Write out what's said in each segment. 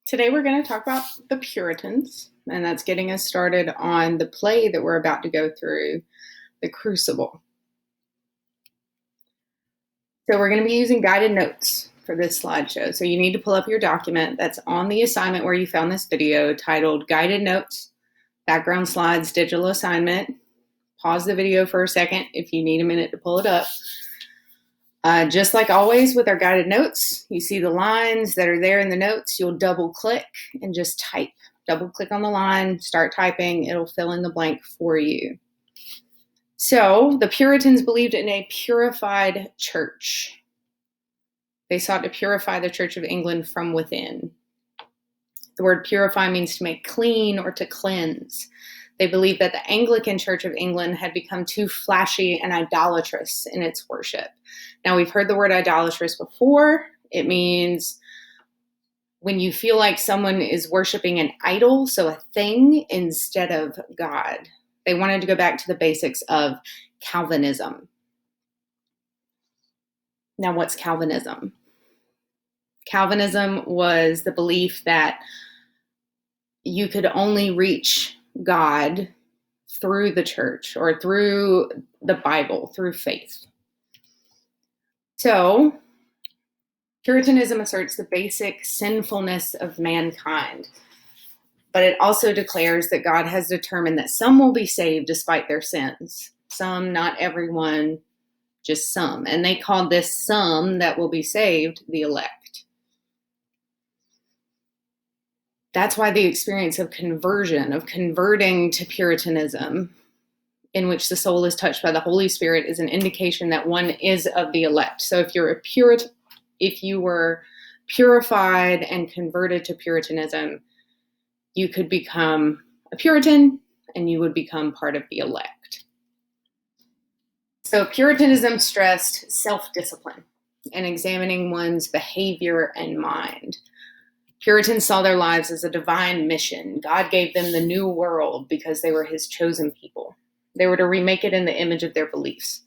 Today we're going to talk about the Puritans, and that's getting us started on the play that we're about to go through, the Crucible. So we're going to be using guided notes for this slideshow. So you need to pull up your document that's on the assignment where you found this video titled Guided Notes, Background Slides, Digital Assignment. Pause the video for a second if you need a minute to pull it up. Just like always with our guided notes, you see the lines that are there in the notes, you'll double click and just type. Double click on the line, start typing, it'll fill in the blank for you. So the Puritans believed in a purified church. They sought to purify the Church of England from within. The word purify means to make clean or to cleanse. They believed that the Anglican Church of England had become too flashy and idolatrous in its worship. Now, we've heard the word idolatrous before. It means when you feel like someone is worshiping an idol, so a thing, instead of God. They wanted to go back to the basics of Calvinism. Now, what's Calvinism? Calvinism was the belief that you could only reach God through the church or through the Bible, through faith. So, Puritanism asserts the basic sinfulness of mankind, but it also declares that God has determined that some will be saved despite their sins. Some, not everyone, just some. And they called this some that will be saved the elect. That's why the experience of conversion, of converting to Puritanism, in which the soul is touched by the Holy Spirit, is an indication that one is of the elect. So if you were purified and converted to Puritanism, you could become a Puritan and you would become part of the elect. So Puritanism stressed self-discipline and examining one's behavior and mind. Puritans saw their lives as a divine mission. God gave them the new world because they were his chosen people. They were to remake it in the image of their beliefs.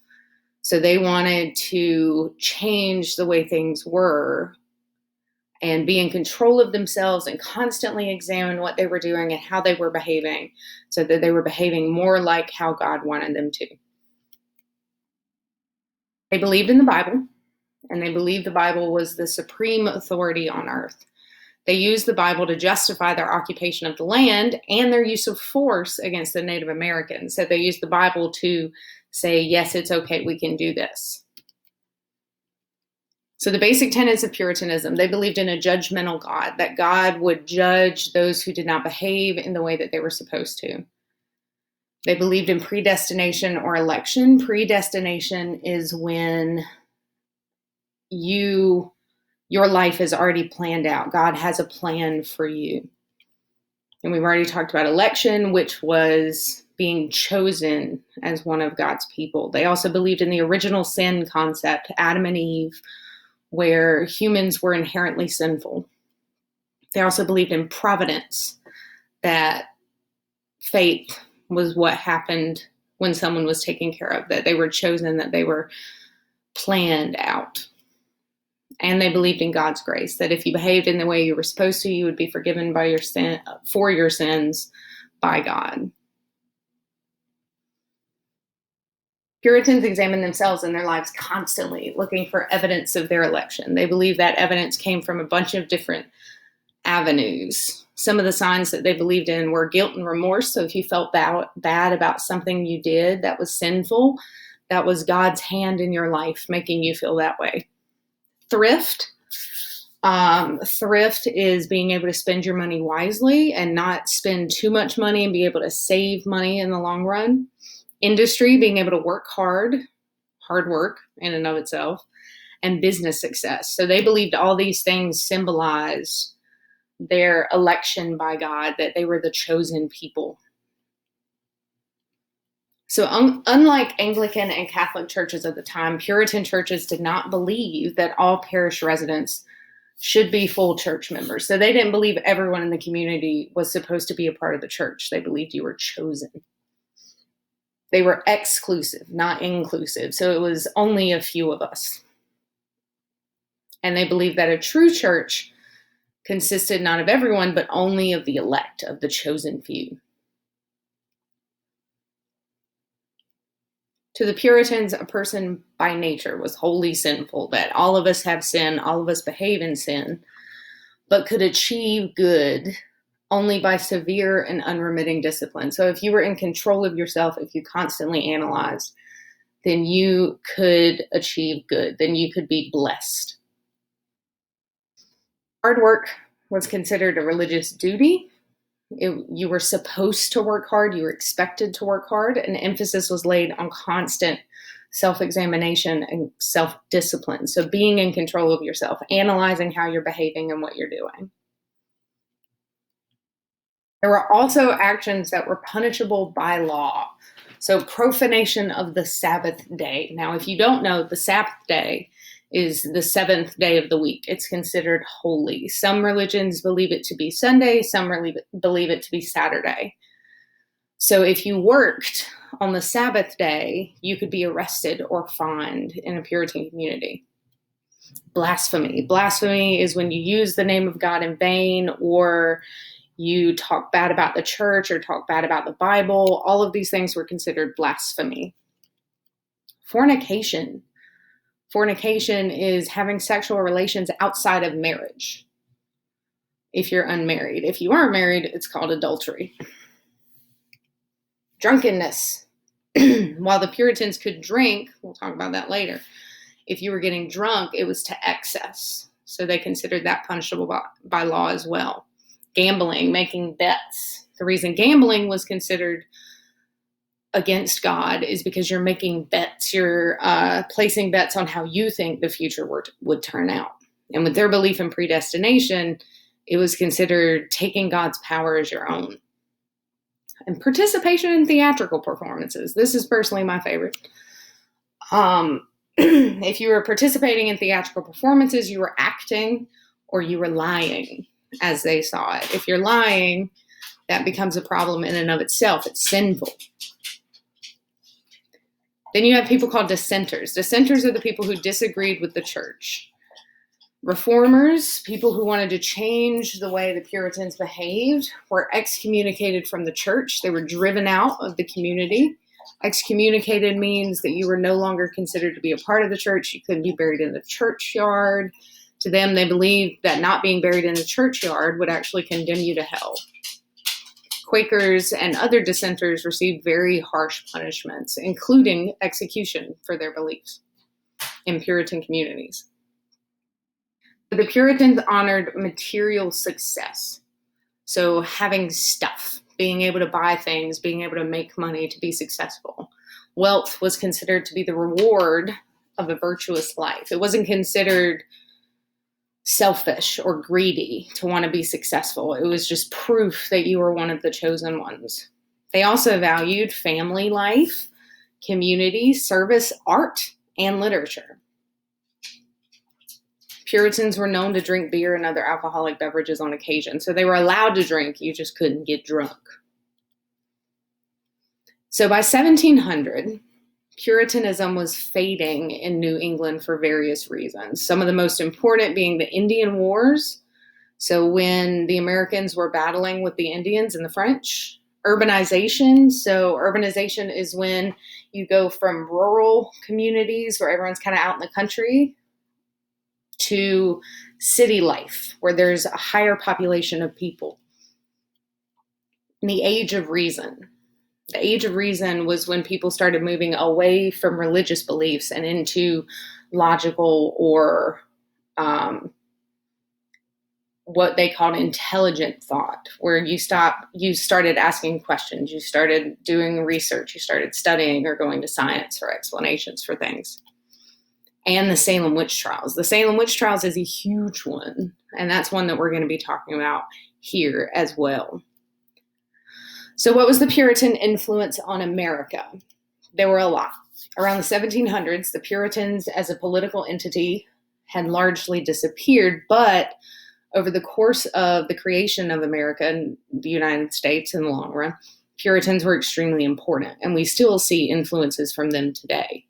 So they wanted to change the way things were and be in control of themselves and constantly examine what they were doing and how they were behaving so that they were behaving more like how God wanted them to. They believed in the Bible, and they believed the Bible was the supreme authority on earth. They used the Bible to justify their occupation of the land and their use of force against the Native Americans. So they used the Bible to say, yes, it's okay, we can do this. So the basic tenets of Puritanism, they believed in a judgmental God, that God would judge those who did not behave in the way that they were supposed to. They believed in predestination or election. Predestination is when your life is already planned out. God has a plan for you. And we've already talked about election, which was being chosen as one of God's people. They also believed in the original sin concept, Adam and Eve, where humans were inherently sinful. They also believed in providence, that fate was what happened when someone was taken care of, that they were chosen, that they were planned out. And they believed in God's grace, that if you behaved in the way you were supposed to, you would be forgiven for your sins by God. Puritans examined themselves and their lives constantly, looking for evidence of their election. They believed that evidence came from a bunch of different avenues. Some of the signs that they believed in were guilt and remorse. So if you felt bad about something you did that was sinful, that was God's hand in your life making you feel that way. Thrift. Thrift is being able to spend your money wisely and not spend too much money and be able to save money in the long run. Industry, being able to work hard work in and of itself, and business success. So they believed all these things symbolized their election by God, that they were the chosen people. So unlike Anglican and Catholic churches at the time, Puritan churches did not believe that all parish residents should be full church members. So they didn't believe everyone in the community was supposed to be a part of the church. They believed you were chosen. They were exclusive, not inclusive. So it was only a few of us. And they believed that a true church consisted not of everyone, but only of the elect, of the chosen few. To the Puritans, a person by nature was wholly sinful, that all of us have sin, all of us behave in sin, but could achieve good only by severe and unremitting discipline. So if you were in control of yourself, if you constantly analyzed, then you could achieve good, then you could be blessed. Hard work was considered a religious duty. You were supposed to work hard, you were expected to work hard, and emphasis was laid on constant self-examination and self-discipline. So being in control of yourself, analyzing how you're behaving and what you're doing. There were also actions that were punishable by law. So profanation of the Sabbath day. Now, if you don't know, the Sabbath day is the seventh day of the week. It's considered holy. Some religions believe it to be Sunday, some believe it to be Saturday. So if you worked on the Sabbath day, you could be arrested or fined in a Puritan community. Blasphemy. Blasphemy is when you use the name of God in vain, or you talk bad about the church or talk bad about the Bible. All of these things were considered blasphemy. Fornication. Fornication is having sexual relations outside of marriage. If you're unmarried. If you are married, it's called adultery. Drunkenness. While the Puritans could drink, we'll talk about that later, if you were getting drunk, it was to excess. So they considered that punishable by law as well. Gambling, making bets. The reason gambling was considered against God is because you're making bets. You're placing bets on how you think the future would turn out. And with their belief in predestination, it was considered taking God's power as your own. And participation in theatrical performances. This is personally my favorite. If you were participating in theatrical performances, you were acting or you were lying as they saw it. If you're lying, that becomes a problem in and of itself. It's sinful. Then you have people called dissenters. Dissenters are the people who disagreed with the church. Reformers, people who wanted to change the way the Puritans behaved, were excommunicated from the church. They were driven out of the community. Excommunicated means that you were no longer considered to be a part of the church. You couldn't be buried in the churchyard. To them, they believed that not being buried in the churchyard would actually condemn you to hell. Quakers and other dissenters received very harsh punishments, including execution for their beliefs in Puritan communities. The Puritans honored material success. So having stuff, being able to buy things, being able to make money to be successful. Wealth was considered to be the reward of a virtuous life. It wasn't considered selfish or greedy to want to be successful. It was just proof that you were one of the chosen ones. They also valued family life, community, service, art, and literature. Puritans were known to drink beer and other alcoholic beverages on occasion. So they were allowed to drink, you just couldn't get drunk. So by 1700, Puritanism was fading in New England for various reasons. Some of the most important being the Indian Wars. So when the Americans were battling with the Indians and the French. Urbanization. So urbanization is when you go from rural communities where everyone's kind of out in the country to city life, where there's a higher population of people. And the Age of Reason. The Age of Reason was when people started moving away from religious beliefs and into logical or what they called intelligent thought, where you started asking questions, you started doing research, you started studying or going to science for explanations for things. And the Salem witch trials. The Salem witch trials is a huge one, and that's one that we're going to be talking about here as well. So what was the Puritan influence on America? There were a lot. Around the 1700s, the Puritans as a political entity had largely disappeared, but over the course of the creation of America and the United States in the long run, Puritans were extremely important, and we still see influences from them today.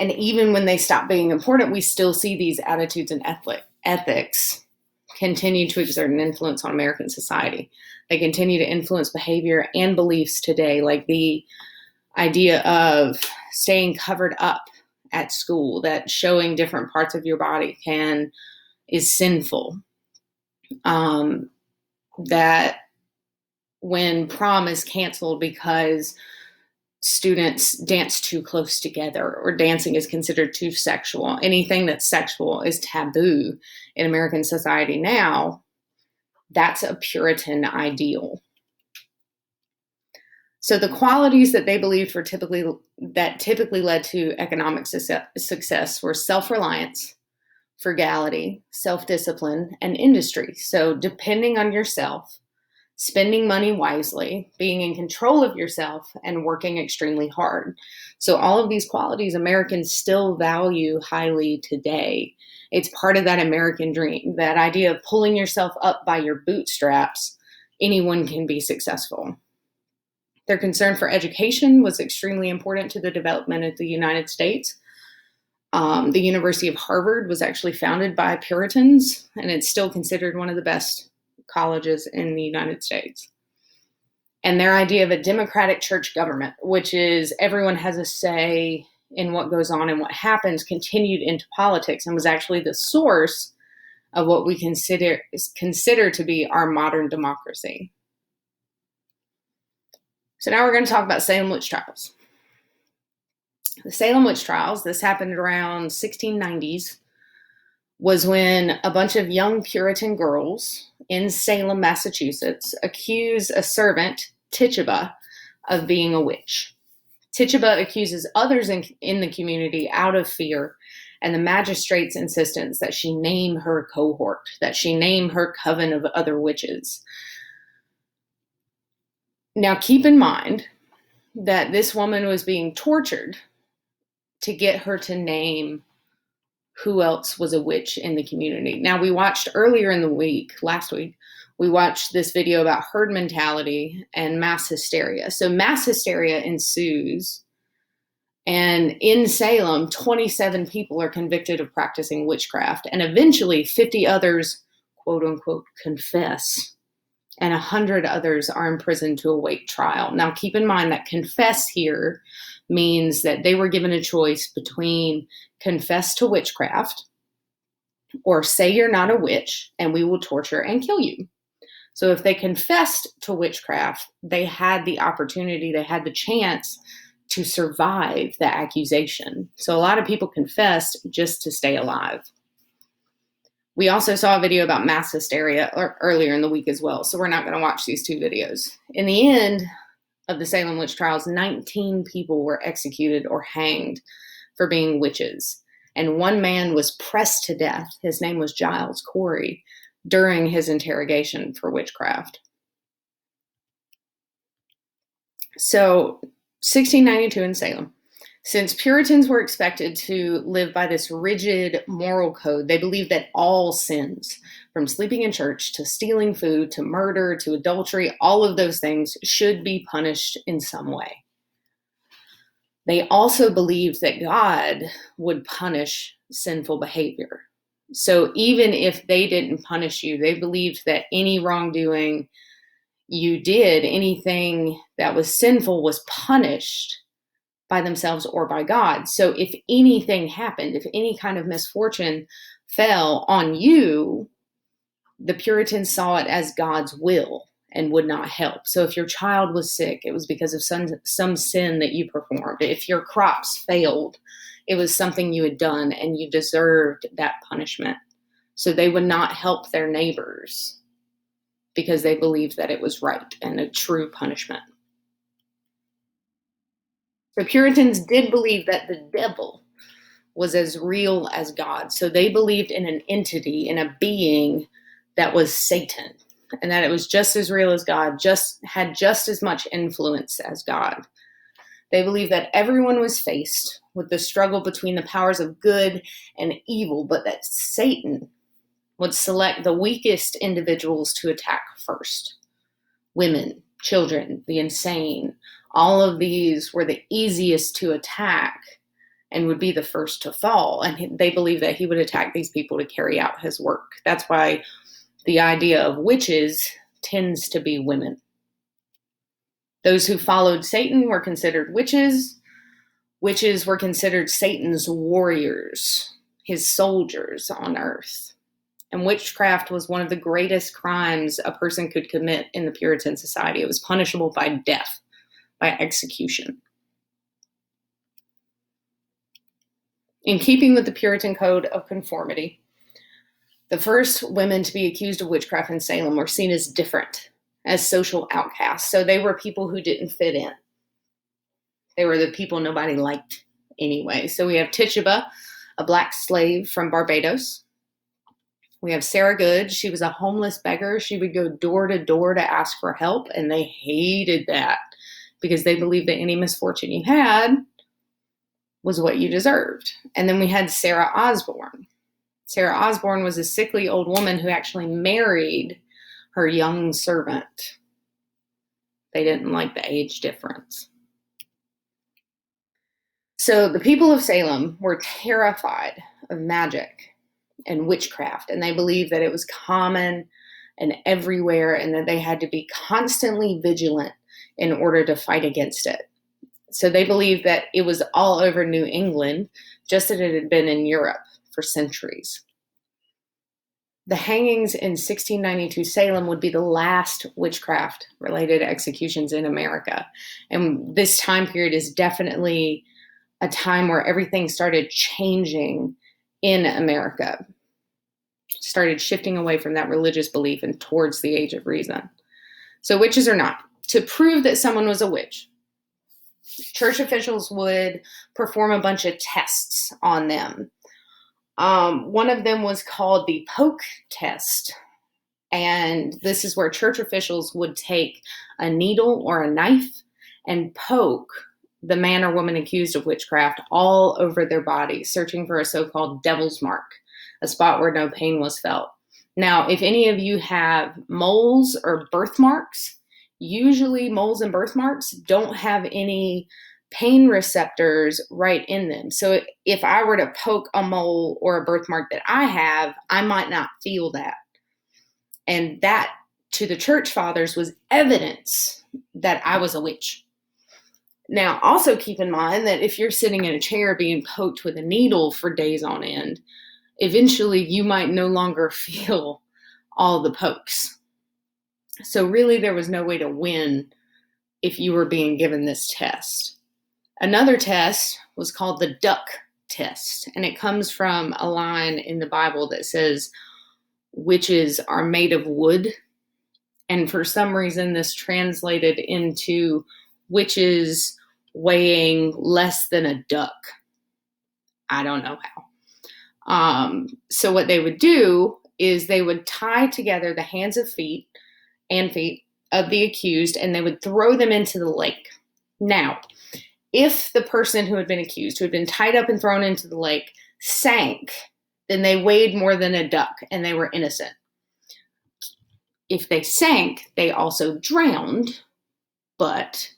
And even when they stop being important, we still see these attitudes and ethics continue to exert an influence on American society. They continue to influence behavior and beliefs today, like the idea of staying covered up at school, that showing different parts of your body is sinful. That when prom is canceled because students dance too close together, or dancing is considered too sexual. Anything that's sexual is taboo in American society now. That's a Puritan ideal. So the qualities that they believed were typically led to economic success were self-reliance, frugality, self-discipline, and industry. So depending on yourself, spending money wisely, being in control of yourself, and working extremely hard. So all of these qualities Americans still value highly today. It's part of that American dream, that idea of pulling yourself up by your bootstraps. Anyone can be successful. Their concern for education was extremely important to the development of the United States. The University of Harvard was actually founded by Puritans, and it's still considered one of the best colleges in the United States. And their idea of a democratic church government, which is everyone has a say in what goes on and what happens, continued into politics and was actually the source of what we consider to be our modern democracy. So now we're going to talk about Salem witch trials. The Salem witch trials, this happened around 1690s, was when a bunch of young Puritan girls in Salem, Massachusetts, accused a servant, Tituba, of being a witch. Tituba accuses others in the community out of fear, and the magistrate's insistence that she name her cohort, that she name her coven of other witches. Now, keep in mind that this woman was being tortured to get her to name who else was a witch in the community. Now, we watched earlier in the week, last week, we watched this video about herd mentality and mass hysteria. So mass hysteria ensues, and in Salem, 27 people are convicted of practicing witchcraft, and eventually 50 others, quote unquote, confess, and 100 others are imprisoned to await trial. Now, keep in mind that confess here means that they were given a choice between confess to witchcraft or say you're not a witch and we will torture and kill you. So if they confessed to witchcraft, they had the opportunity, they had the chance to survive the accusation. So a lot of people confessed just to stay alive. We also saw a video about mass hysteria earlier in the week as well, so we're not going to watch these two videos. In the end of the Salem witch trials, 19 people were executed or hanged for being witches, and one man was pressed to death. His name was Giles Corey, during his interrogation for witchcraft. So, 1692 in Salem. Since Puritans were expected to live by this rigid moral code, they believed that all sins, from sleeping in church to stealing food to murder to adultery, all of those things should be punished in some way. They also believed that God would punish sinful behavior. So even if they didn't punish you, they believed that any wrongdoing you did, anything that was sinful, was punished by themselves or by God. So if anything happened, if any kind of misfortune fell on you, the Puritans saw it as God's will and would not help. So if your child was sick, it was because of some sin that you performed. If your crops failed, it was something you had done and you deserved that punishment. So they would not help their neighbors because they believed that it was right and a true punishment. The Puritans did believe that the devil was as real as God. So they believed in an entity, in a being that was Satan, and that it was just as real as God, had just as much influence as God. They believed that everyone was faced with the struggle between the powers of good and evil, but that Satan would select the weakest individuals to attack first. Women, children, the insane, all of these were the easiest to attack and would be the first to fall. And they believe that he would attack these people to carry out his work. That's why the idea of witches tends to be women. Those who followed Satan were considered witches. Witches were considered Satan's warriors, his soldiers on earth. And witchcraft was one of the greatest crimes a person could commit in the Puritan society. It was punishable by death, by execution. In keeping with the Puritan code of conformity, the first women to be accused of witchcraft in Salem were seen as different, as social outcasts. So they were people who didn't fit in. They were the people nobody liked anyway. So we have Tituba, a black slave from Barbados. We have Sarah Good. She was a homeless beggar. She would go door to door to ask for help, and they hated that because they believed that any misfortune you had was what you deserved. And then we had Sarah Osborne. Sarah Osborne was a sickly old woman who actually married her young servant. They didn't like the age difference. So the people of Salem were terrified of magic and witchcraft, and they believed that it was common and everywhere, and that they had to be constantly vigilant in order to fight against it. So they believed that it was all over New England, just as it had been in Europe for centuries. The hangings in 1692 Salem would be the last witchcraft-related executions in America. And this time period is definitely a time where everything started changing in America, started shifting away from that religious belief and towards the age of reason. So witches or not, to prove that someone was a witch, church officials would perform a bunch of tests on them. One of them was called the poke test. And this is where church officials would take a needle or a knife and poke the man or woman accused of witchcraft all over their body, searching for a so-called devil's mark, a spot where no pain was felt. Now, if any of you have moles or birthmarks, usually moles and birthmarks don't have any pain receptors right in them. So if I were to poke a mole or a birthmark that I have, I might not feel that. And that, to the church fathers, was evidence that I was a witch. Now, also keep in mind that if you're sitting in a chair being poked with a needle for days on end, eventually you might no longer feel all the pokes. So really, there was no way to win if you were being given this test. Another test was called the duck test, and it comes from a line in the Bible that says, witches are made of wood. And for some reason, this translated into witches weighing less than a duck. I don't know how. So what they would do is they would tie together the hands and feet of the accused, and they would throw them into the lake. Now, if the person who had been accused, who had been tied up and thrown into the lake, sank, then they weighed more than a duck and they were innocent. If they sank, they also drowned, but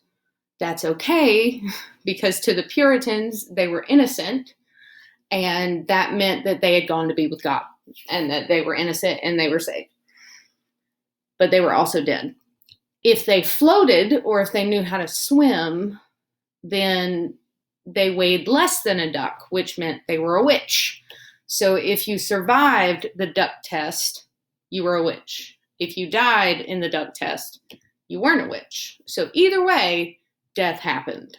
that's okay because to the Puritans, they were innocent, and that meant that they had gone to be with God and that they were innocent and they were saved. But they were also dead. If they floated or if they knew how to swim, then they weighed less than a duck, which meant they were a witch. So if you survived the duck test, you were a witch. If you died in the duck test, you weren't a witch. So either way, death happened.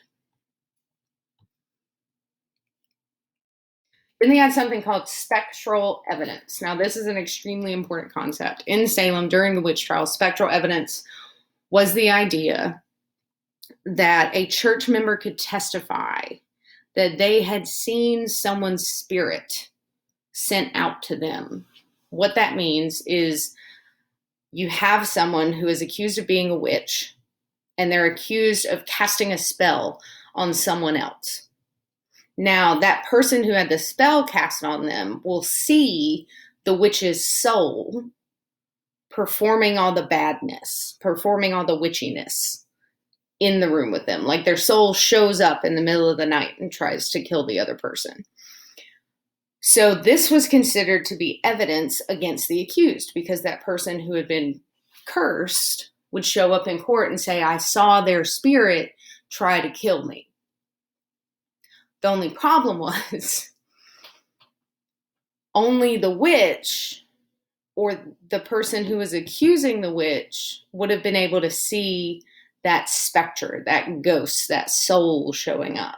Then they had something called spectral evidence. Now, this is an extremely important concept. In Salem, during the witch trials, spectral evidence was the idea that a church member could testify that they had seen someone's spirit sent out to them. What that means is you have someone who is accused of being a witch, and they're accused of casting a spell on someone else. Now, that person who had the spell cast on them will see the witch's soul performing all the badness, performing all the witchiness in the room with them. Like their soul shows up in the middle of the night and tries to kill the other person. So this was considered to be evidence against the accused, because that person who had been cursed would show up in court and say, I saw their spirit try to kill me. The only problem was only the witch or the person who was accusing the witch would have been able to see that specter, that ghost, that soul showing up.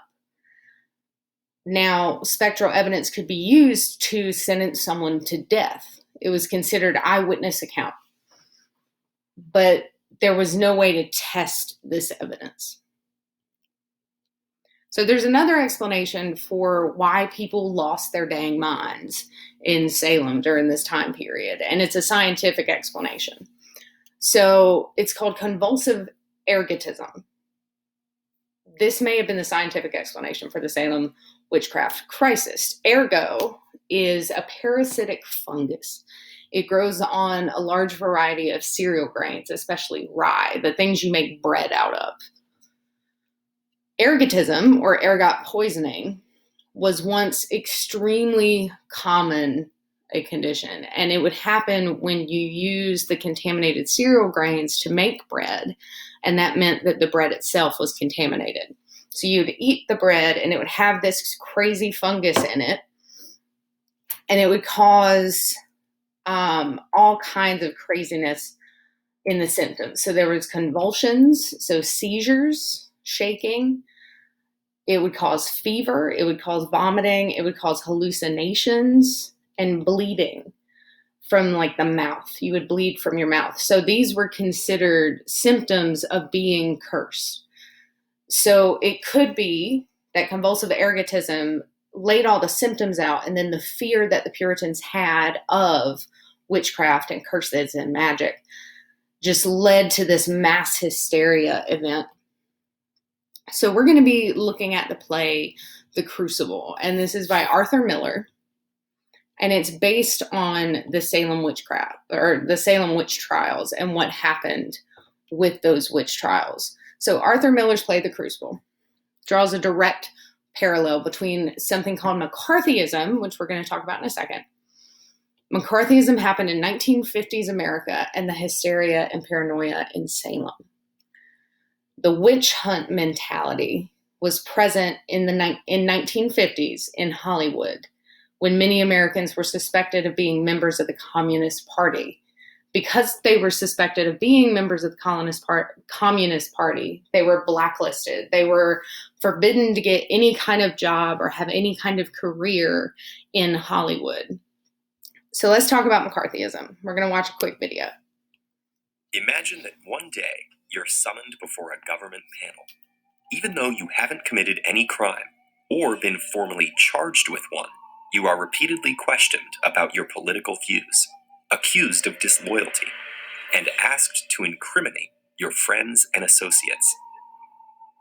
Now, spectral evidence could be used to sentence someone to death. It was considered eyewitness account. But there was no way to test this evidence. So there's another explanation for why people lost their dang minds in Salem during this time period, and it's a scientific explanation. So it's called convulsive ergotism. This may have been the scientific explanation for the Salem witchcraft crisis. Ergo is a parasitic fungus. It grows on a large variety of cereal grains, especially rye, the things you make bread out of. Ergotism, or ergot poisoning, was once extremely common a condition, and it would happen when you use the contaminated cereal grains to make bread, and that meant that the bread itself was contaminated. So you'd eat the bread, and it would have this crazy fungus in it, and it would cause all kinds of craziness in the symptoms. So there was convulsions, so seizures, shaking. It would cause fever. It would cause vomiting. It would cause hallucinations and bleeding from like the mouth. You would bleed from your mouth. So these were considered symptoms of being cursed. So it could be that convulsive ergotism laid all the symptoms out, and then the fear that the Puritans had of witchcraft and curses and magic just led to this mass hysteria event. So we're going to be looking at the play The Crucible, and this is by Arthur Miller, and it's based on the Salem witchcraft, or the Salem witch trials, and what happened with those witch trials. So Arthur Miller's play The Crucible draws a direct parallel between something called McCarthyism, which we're going to talk about in a second. McCarthyism happened in 1950s America, and the hysteria and paranoia in Salem. The witch hunt mentality was present in 1950s in Hollywood, when many Americans were suspected of being members of the Communist Party. Because they were suspected of being members of the Communist Party, they were blacklisted. They were forbidden to get any kind of job or have any kind of career in Hollywood. So let's talk about McCarthyism. We're going to watch a quick video. Imagine that one day you're summoned before a government panel. Even though you haven't committed any crime or been formally charged with one, you are repeatedly questioned about your political views, accused of disloyalty, and asked to incriminate your friends and associates.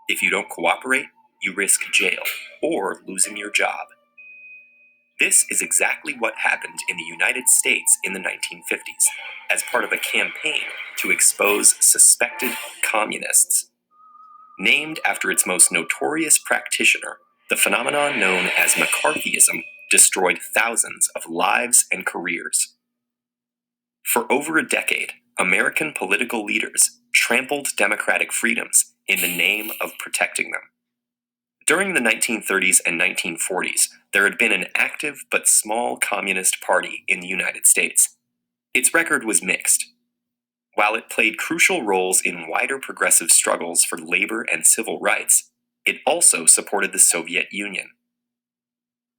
If you don't cooperate, you risk jail or losing your job. This is exactly what happened in the United States in the 1950s, as part of a campaign to expose suspected communists. Named after its most notorious practitioner, the phenomenon known as McCarthyism destroyed thousands of lives and careers. For over a decade, American political leaders trampled democratic freedoms in the name of protecting them. During the 1930s and 1940s, there had been an active but small communist party in the United States. Its record was mixed. While it played crucial roles in wider progressive struggles for labor and civil rights, it also supported the Soviet Union.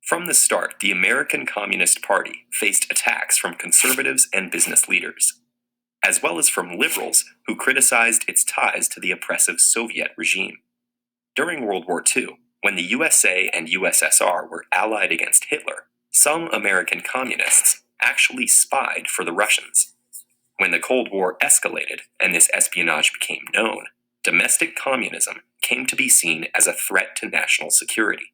From the start, the American Communist Party faced attacks from conservatives and business leaders, as well as from liberals who criticized its ties to the oppressive Soviet regime. During World War II, when the USA and USSR were allied against Hitler, some American communists actually spied for the Russians. When the Cold War escalated and this espionage became known, domestic communism came to be seen as a threat to national security.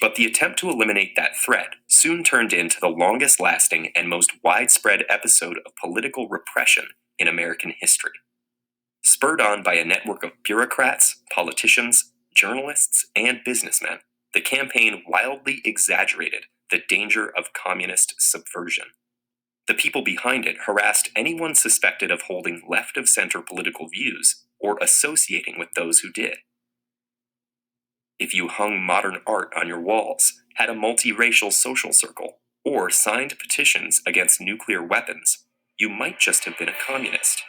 But the attempt to eliminate that threat soon turned into the longest-lasting and most widespread episode of political repression in American history. Spurred on by a network of bureaucrats, politicians, journalists, and businessmen, the campaign wildly exaggerated the danger of communist subversion. The people behind it harassed anyone suspected of holding left-of-center political views or associating with those who did. If you hung modern art on your walls, had a multiracial social circle, or signed petitions against nuclear weapons, you might just have been a communist.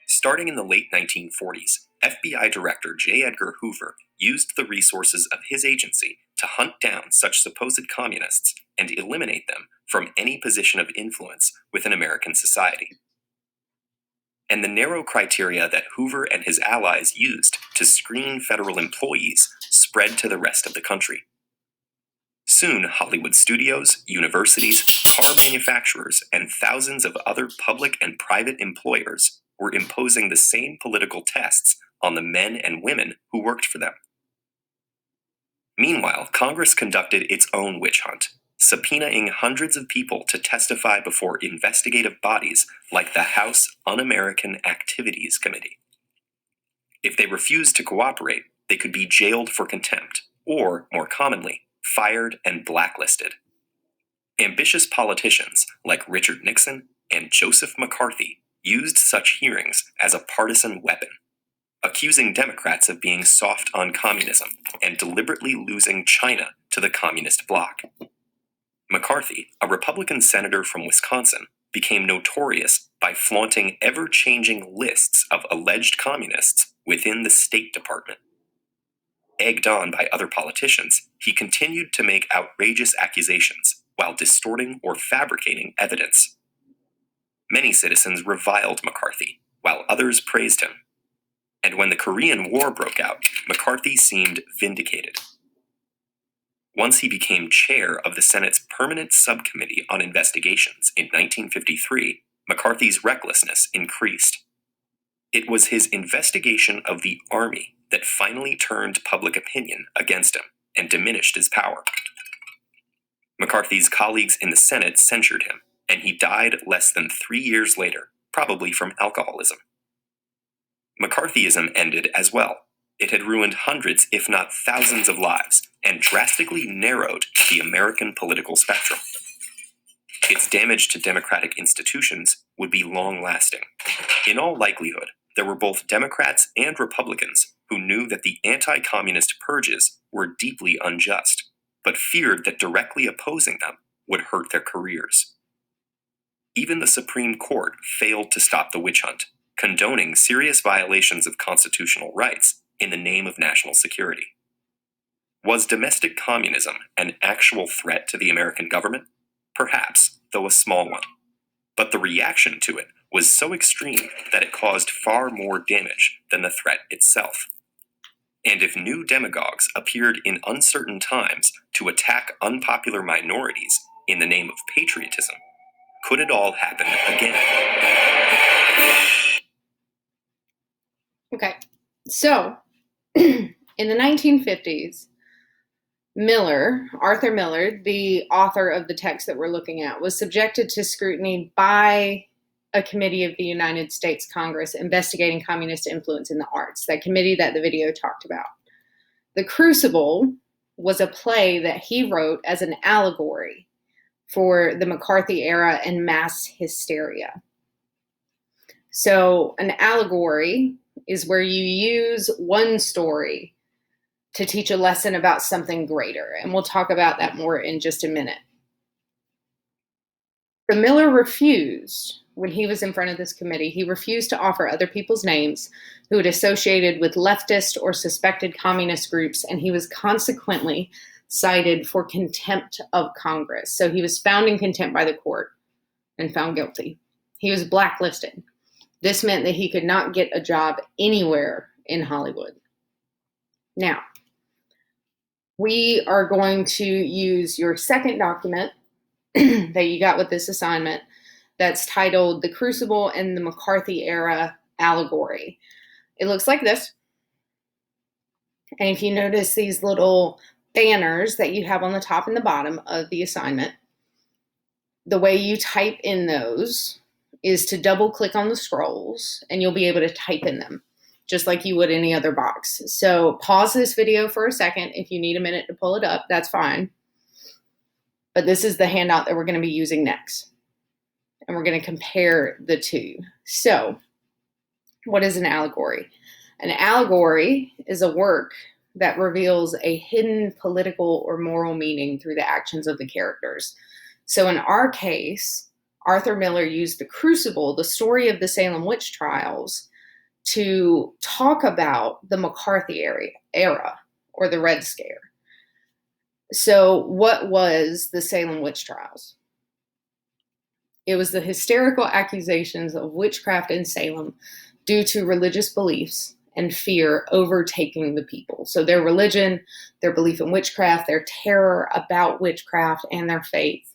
Starting in the late 1940s, FBI Director J. Edgar Hoover used the resources of his agency to hunt down such supposed communists and eliminate them from any position of influence within American society. And the narrow criteria that Hoover and his allies used to screen federal employees spread to the rest of the country. Soon, Hollywood studios, universities, car manufacturers, and thousands of other public and private employers were imposing the same political tests on the men and women who worked for them. Meanwhile, Congress conducted its own witch hunt, subpoenaing hundreds of people to testify before investigative bodies like the House Un-American Activities Committee. If they refused to cooperate, they could be jailed for contempt, or, more commonly, fired and blacklisted. Ambitious politicians like Richard Nixon and Joseph McCarthy used such hearings as a partisan weapon, accusing Democrats of being soft on communism and deliberately losing China to the communist bloc. McCarthy, a Republican senator from Wisconsin, became notorious by flaunting ever-changing lists of alleged communists within the State Department. Egged on by other politicians, he continued to make outrageous accusations while distorting or fabricating evidence. Many citizens reviled McCarthy, while others praised him. And when the Korean War broke out, McCarthy seemed vindicated. Once he became chair of the Senate's Permanent Subcommittee on Investigations in 1953, McCarthy's recklessness increased. It was his investigation of the Army that finally turned public opinion against him and diminished his power. McCarthy's colleagues in the Senate censured him, and he died less than 3 years later, probably from alcoholism. McCarthyism ended as well. It had ruined hundreds, if not thousands, of lives and drastically narrowed the American political spectrum. Its damage to democratic institutions would be long-lasting. In all likelihood, there were both Democrats and Republicans who knew that the anti-communist purges were deeply unjust, but feared that directly opposing them would hurt their careers. Even the Supreme Court failed to stop the witch hunt, condoning serious violations of constitutional rights in the name of national security. Was domestic communism an actual threat to the American government? Perhaps, though a small one. But the reaction to it was so extreme that it caused far more damage than the threat itself. And if new demagogues appeared in uncertain times to attack unpopular minorities in the name of patriotism, could it all happen again? Okay, so in the 1950s, Arthur Miller, the author of the text that we're looking at, was subjected to scrutiny by a committee of the United States Congress investigating communist influence in the arts, that committee that the video talked about. The Crucible was a play that he wrote as an allegory for the McCarthy era and mass hysteria. So an allegory is where you use one story to teach a lesson about something greater. And we'll talk about that more in just a minute. But Miller refused, when he was in front of this committee, he refused to offer other people's names who had associated with leftist or suspected communist groups, and he was consequently cited for contempt of Congress. So he was found in contempt by the court and found guilty. He was blacklisted. This meant that he could not get a job anywhere in Hollywood. Now, we are going to use your second document that you got with this assignment that's titled The Crucible and the McCarthy Era Allegory. It looks like this. And if you notice these little banners that you have on the top and the bottom of the assignment, the way you type in those is to double click on the scrolls and you'll be able to type in them. just like you would any other box. So pause this video for a second. If you need a minute to pull it up, that's fine. But this is the handout that we're going to be using next. And we're going to compare the two. So what is an allegory? An allegory is a work that reveals a hidden political or moral meaning through the actions of the characters. So in our case, Arthur Miller used the Crucible, the story of the Salem witch trials, to talk about the McCarthy era or the Red Scare. So what was the Salem witch trials? It was the hysterical accusations of witchcraft in Salem due to religious beliefs and fear overtaking the people. So their religion, their belief in witchcraft, their terror about witchcraft, and their faith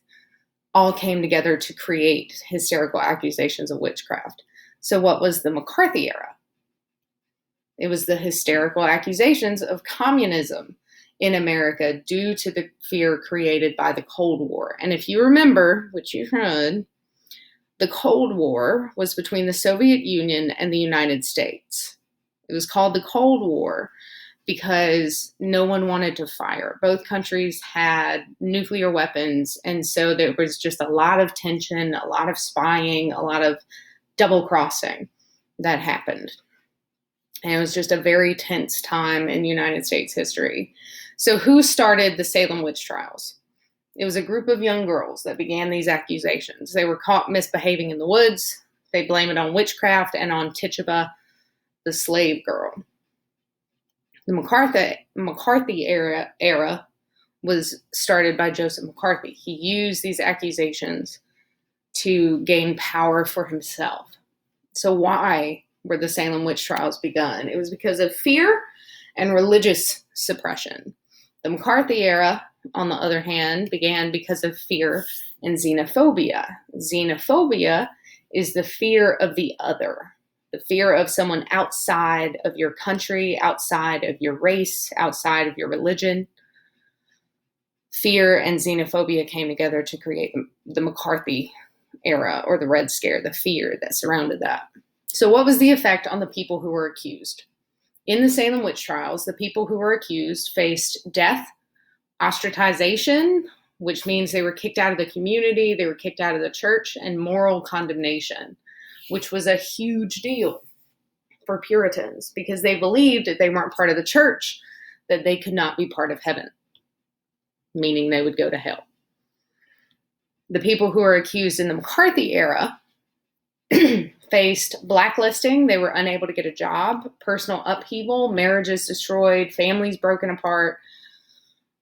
all came together to create hysterical accusations of witchcraft. So what was the McCarthy era? It was the hysterical accusations of communism in America due to the fear created by the Cold War. And if you remember, which you should, the Cold War was between the Soviet Union and the United States. It was called the Cold War because no one wanted to fire. Both countries had nuclear weapons, and so there was just a lot of tension, a lot of spying, a lot of double-crossing that happened. And it was just a very tense time in United States history. So who started the Salem witch trials? It was a group of young girls that began these accusations. They were caught misbehaving in the woods. They blame it on witchcraft and on Tituba, the slave girl. The McCarthy era was started by Joseph McCarthy. He used these accusations to gain power for himself. So why were the Salem witch trials begun? It was because of fear and religious suppression. The McCarthy era, on the other hand, began because of fear and xenophobia. Xenophobia is the fear of the other, the fear of someone outside of your country, outside of your race, outside of your religion. Fear and xenophobia came together to create the McCarthy era, or the Red Scare, the fear that surrounded that. So what was the effect on the people who were accused? In the Salem witch trials, the people who were accused faced death, ostracization, which means they were kicked out of the community, they were kicked out of the church, and moral condemnation, which was a huge deal for Puritans because they believed that they weren't part of the church, that they could not be part of heaven, meaning they would go to hell. The people who were accused in the McCarthy era faced blacklisting. They were unable to get a job, personal upheaval, marriages destroyed, families broken apart,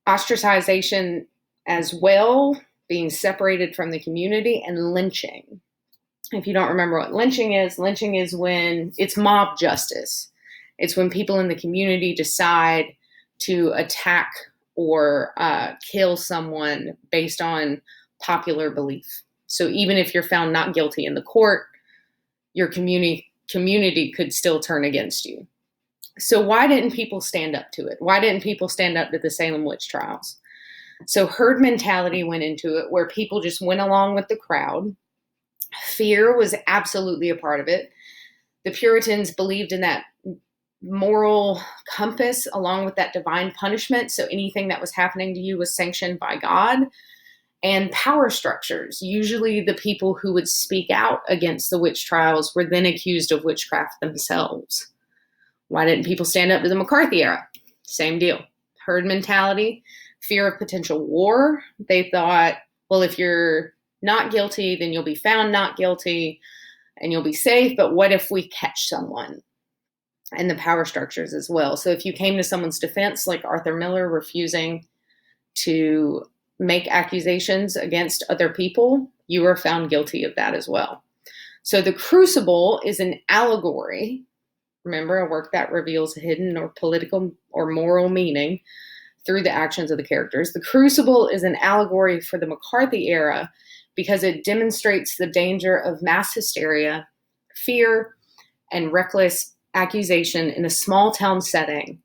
ostracization as well, being separated from the community, and lynching. If you don't remember what lynching is when it's mob justice. It's when people in the community decide to attack or kill someone based on popular belief. So even if you're found not guilty in the court, your community could still turn against you. So why didn't people stand up to it? Why didn't people stand up to the Salem witch trials? So herd mentality went into it, where people just went along with the crowd. Fear was absolutely a part of it. The Puritans believed in that moral compass along with that divine punishment. So anything that was happening to you was sanctioned by God. And power structures. Usually the people who would speak out against the witch trials were then accused of witchcraft themselves. Why didn't people stand up to the McCarthy era? Same deal. Herd mentality, fear of potential war. They thought, well, if you're not guilty, then you'll be found not guilty and you'll be safe. But what if we catch someone? And the power structures as well. So if you came to someone's defense, like Arthur Miller refusing to make accusations against other people, you were found guilty of that as well. So the Crucible is an allegory. Remember, a work that reveals a hidden or political or moral meaning through the actions of the characters. The Crucible is an allegory for the McCarthy era because it demonstrates the danger of mass hysteria, fear, and reckless accusation in a small town setting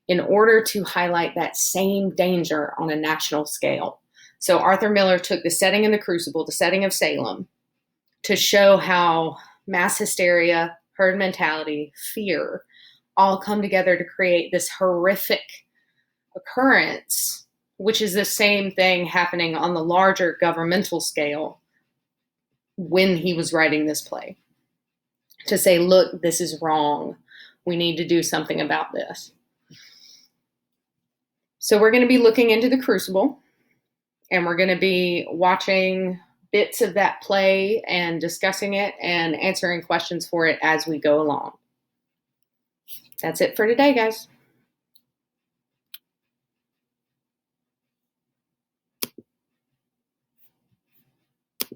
in order to highlight that same danger on a national scale. So Arthur Miller took the setting in the Crucible, the setting of Salem, to show how mass hysteria, herd mentality, fear all come together to create this horrific occurrence, which is the same thing happening on the larger governmental scale when he was writing this play. To say, look, this is wrong. We need to do something about this. So we're going to be looking into the Crucible, and we're going to be watching bits of that play and discussing it and answering questions for it as we go along. That's it for today, guys.